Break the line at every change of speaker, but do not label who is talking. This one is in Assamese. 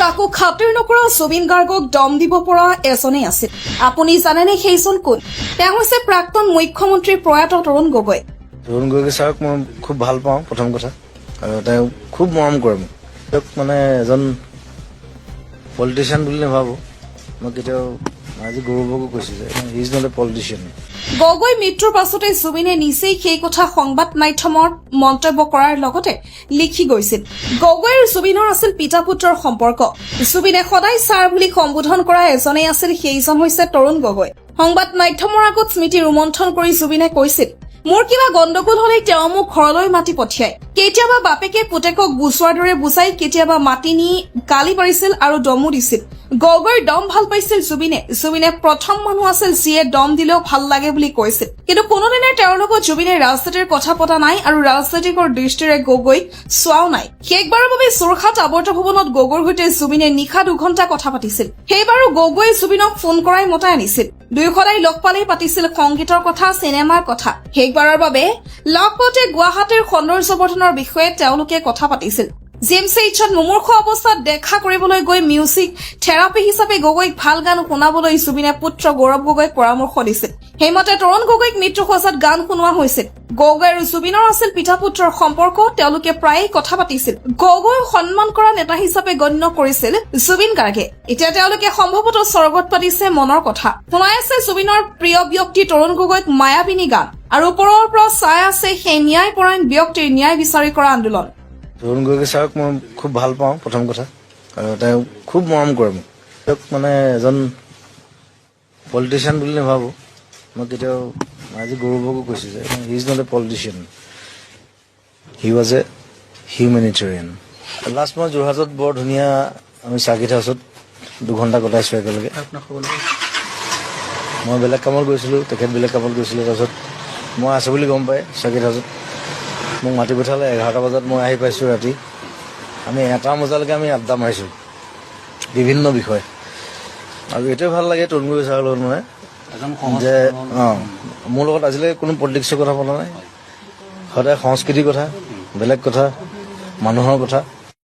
কাকো খাতিৰ নকৰা জুবিন গাৰ্গক দম দিব পৰা এজনেই আছিল। আপুনি জানেনে সেইজন কোন? তেওঁ হৈছে প্ৰাক্তন মুখ্যমন্ত্ৰী প্ৰয়াত তৰুণ গগৈ।
তৰুণ গগৈ ছাৰক মই খুব ভাল পাওঁ প্ৰথম কথা, আৰু তেওঁ খুব মৰম কৰে মোক। তেওঁক মানে এজন পলিটিচিয়ান বুলি নাভাবোঁ মই কেতিয়াও। আজি গৌৰৱকো কৈছোঁ যে he is not a politician.
Gogoi মৃত্যুৰ পাছতে জুবিনে নিজেই সেই কথা সংবাদ মাধ্যমত মন্তব্য কৰাৰ লগতে লিখি গৈছিল। গগৈ আৰু জুবিনৰ আছিল পিতা পুত্ৰৰ সম্পৰ্ক। জুবিনে সদায় ছাৰ বুলি সম্বোধন কৰা এজনেই আছিল, সেইজন হৈছে তৰুণ গগৈ। সংবাদ মাধ্যমৰ আগত স্মৃতি ৰোমন্থন কৰি জুবিনে কৈছিল, মোৰ কিবা গণ্ডগোল হলে তেওঁ মোক ঘৰলৈ মাতি পঠিয়ায়। কেতিয়াবা বাপেকে পুতেকক বুজোৱাৰ দৰে বুজাই, কেতিয়াবা মাতি নি গালি পাৰিছিল আৰু দমো দিছিল। গগৈৰ দম ভাল পাইছিল জুবিনে প্ৰথম মানুহ আছিল যিয়ে দম দিলেও ভাল লাগে বুলি কৈছিল। কিন্তু কোনোদিনে তেওঁৰ লগত জুবিনে ৰাজনীতিৰ কথা পতা নাই আৰু ৰাজনৈতিকৰ দৃষ্টিৰে গগৈক চোৱাও নাই। শেষবাৰৰ বাবে যোৰহাট আৱৰ্ত ভৱনত গগৈৰ সৈতে জুবিনে নিশা 2 ঘণ্টা কথা পাতিছিল। সেইবাৰো গগৈয়ে জুবিনক ফোন কৰাই মতাই আনিছিল। দুয়োখনাই লগ পালেই পাতিছিল সংগীতৰ কথা, চিনেমাৰ কথা। শেষবাৰৰ বাবে লগ পাওঁতে গুৱাহাটীৰ সৌন্দৰ্যবৰ্ধনৰ বিষয়ে তেওঁলোকে কথা পাতিছিল। জিএমচিএইচত মুমূৰ্ষ অৱস্থাত দেখা কৰিবলৈ গৈ মিউজিক থেৰাপি হিচাপে গগৈক ভাল গান শুনাবলৈ জুবিনে পুত্ৰ গৌৰৱ গগৈক পৰামৰ্শ দিছিল। সেইমতে তৰুণ গগৈক মৃত্যু সজাত গান শুনোৱা হৈছিল। গগৈ আৰু জুবিনৰ আছিল পিতা পুত্ৰৰ সম্পৰ্ক। তেওঁলোকে প্ৰায়ে কথা পাতিছিল। গগৈক সন্মান কৰা নেতা হিচাপে গণ্য কৰিছিল জুবিন গাৰ্গে। এতিয়া তেওঁলোকে সম্ভৱতঃ স্বৰ্গত পাতিছে মনৰ কথা। শুনাই আছে জুবিনৰ প্ৰিয় ব্যক্তি তৰুণ গগৈক মায়াবিনী গান, আৰু ওপৰৰ পৰা চাই আছে সেই ন্যায়পৰায়ণ ব্যক্তিৰ ন্যায় বিচাৰি কৰা আন্দোলন।
তৰুণ গগৈ ছাৰক মই খুব ভাল পাওঁ প্ৰথম কথা, আৰু তেওঁ খুব মৰম কৰে মোক। তেওঁক মানে এজন পলিটিচিয়ান বুলি নাভাবোঁ মই কেতিয়াও। আজি গৌৰৱকো কৈছোঁ যে he is not a politician, he was a humanitarian. Last মই যোৰহাটত বৰ ধুনীয়া আমি চাৰ্কিট হাউচত 2 ঘণ্টা কটাইছোঁ একেলগে। মই বেলেগ কামত গৈছিলোঁ, তেখেত বেলেগ কামত গৈছিলোঁ। তাৰপিছত মই আছোঁ বুলি গম পাই চাৰ্কিট হাউচত মোক মাতি পঠালে। 11টা বজাত মই আহি পাইছোঁ ৰাতি। আমি 1টা বজালৈকে আমি আড্ডা মাৰিছোঁ বিভিন্ন বিষয়। আৰু এইটোৱে ভাল লাগে তৰুণ গগৈ ছাৰৰ লগত মানে যে মোৰ লগত আজিলৈকে কোনো পলিটিক্সৰ কথা পতা নাই। সদায় সংস্কৃতিৰ কথা, বেলেগ কথা, মানুহৰ কথা।